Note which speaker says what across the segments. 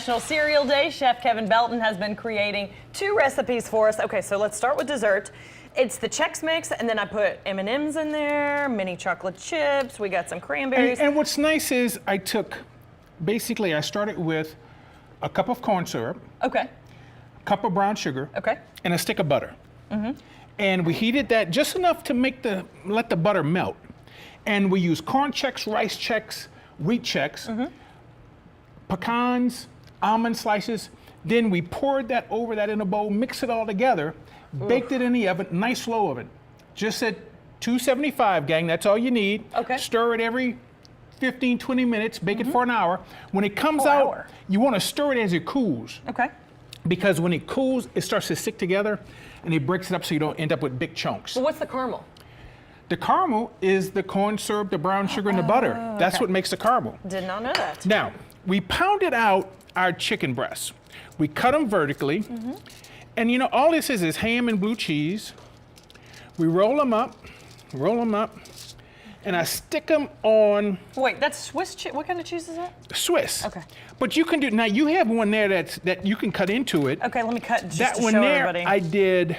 Speaker 1: National Cereal Day. Chef Kevin Belton has been creating 2 recipes for us. Okay, so let's start with dessert. It's the Chex Mix, and then I put M&Ms in there, mini chocolate chips. We got some cranberries.
Speaker 2: And what's nice is I started with a cup of corn syrup,
Speaker 1: Okay.
Speaker 2: a cup of brown sugar,
Speaker 1: Okay.
Speaker 2: and a stick of butter. And we heated that just enough to let the butter melt. And we used corn Chex, rice Chex, wheat Chex, pecans, almond slices. Then we poured that over that in a bowl, mixed it all together, baked it in the oven, nice slow oven. Just at 275, gang, that's all you need.
Speaker 1: Okay.
Speaker 2: Stir it every 15, 20 minutes, bake it for an hour. When it comes out, you want to stir it as it cools.
Speaker 1: Okay.
Speaker 2: Because when it cools, it starts to stick together and it breaks it up so you don't end up with big chunks.
Speaker 1: Well, what's the caramel?
Speaker 2: The caramel is the corn syrup, the brown sugar, and the butter. That's what makes the caramel.
Speaker 1: Did not know that.
Speaker 2: Now, we pounded out our chicken breasts. We cut them vertically. And you know, all this is ham and blue cheese. We roll them up, and I stick them on.
Speaker 1: Wait, that's Swiss cheese. What kind of cheese is that?
Speaker 2: Swiss.
Speaker 1: Okay.
Speaker 2: But you can do, now you have one there that you can cut into it.
Speaker 1: Okay, let me cut just
Speaker 2: That
Speaker 1: to
Speaker 2: one
Speaker 1: show
Speaker 2: there,
Speaker 1: everybody.
Speaker 2: I did,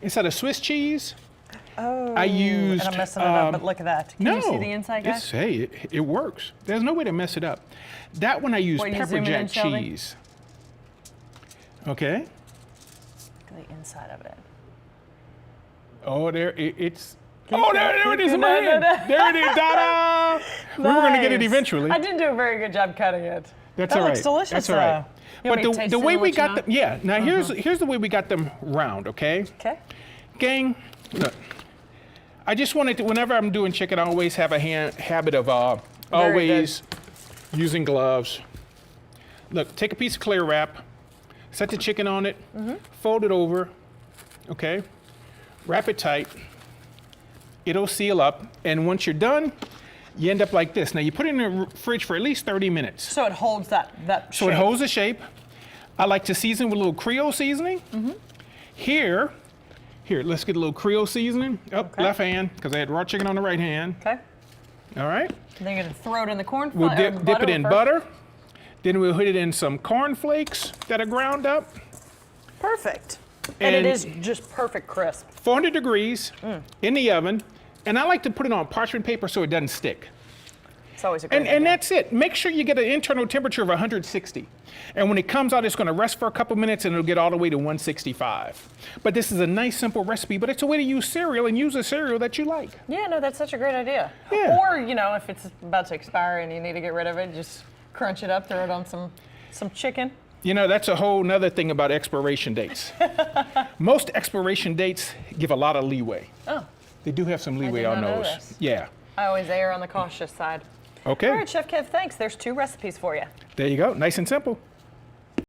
Speaker 2: instead of Swiss cheese, I
Speaker 1: And
Speaker 2: used.
Speaker 1: I'm messing it up, but look at that. Can you see the inside, guys?
Speaker 2: Hey, it works. There's no way to mess it up. That one I used
Speaker 1: What, you
Speaker 2: pepper
Speaker 1: zoom in,
Speaker 2: jack
Speaker 1: Shelby?
Speaker 2: cheese. Okay.
Speaker 1: Look at the inside of it.
Speaker 2: Oh, there it's. Oh, there it is in my hand. There it is. Ta-da! We were going to get it
Speaker 1: Nice.
Speaker 2: eventually.
Speaker 1: I didn't do a very good job cutting it.
Speaker 2: That's
Speaker 1: that
Speaker 2: all right.
Speaker 1: looks delicious.
Speaker 2: That's all right.
Speaker 1: You want me to
Speaker 2: But
Speaker 1: taste
Speaker 2: the
Speaker 1: it
Speaker 2: way
Speaker 1: and
Speaker 2: we
Speaker 1: let you
Speaker 2: got
Speaker 1: know?
Speaker 2: them, yeah. Now here's the way we got them round. Okay.
Speaker 1: Okay.
Speaker 2: Gang, look. I just wanted to. Whenever I'm doing chicken, I always have a habit of always using gloves. Look, take a piece of clear wrap, set the chicken on it, fold it over, okay? Wrap it tight. It'll seal up, and once you're done, you end up like this. Now you put it in the fridge for at least 30 minutes.
Speaker 1: So it holds that shape.
Speaker 2: So it holds the shape. I like to season with a little Creole seasoning. Here, let's get a little Creole seasoning. Left hand, because I had raw chicken on the right hand.
Speaker 1: Okay.
Speaker 2: All right.
Speaker 1: And then you're gonna throw it in the corn.
Speaker 2: We'll dip it in butter. Then we'll hit it in some corn flakes that are ground up.
Speaker 1: Perfect. And it is just perfect crisp.
Speaker 2: 400 degrees in the oven. And I like to put it on parchment paper so it doesn't stick.
Speaker 1: It's always a great idea.
Speaker 2: And that's it. Make sure you get an internal temperature of 160. And when it comes out, it's going to rest for a couple minutes and it'll get all the way to 165. But this is a nice, simple recipe, but it's a way to use cereal and use a cereal that you like.
Speaker 1: Yeah, no, that's such a great idea.
Speaker 2: Yeah.
Speaker 1: Or, you know, if it's about to expire and you need to get rid of it, just crunch it up, throw it on some chicken.
Speaker 2: You know, that's a whole nother thing about expiration dates. Most expiration dates give a lot of leeway.
Speaker 1: Oh.
Speaker 2: They do have some leeway on
Speaker 1: not know
Speaker 2: those.
Speaker 1: this.
Speaker 2: Yeah.
Speaker 1: I always err on the cautious side.
Speaker 2: Okay.
Speaker 1: All right, Chef Kev, thanks. There's 2 recipes for you.
Speaker 2: There you go. Nice and simple.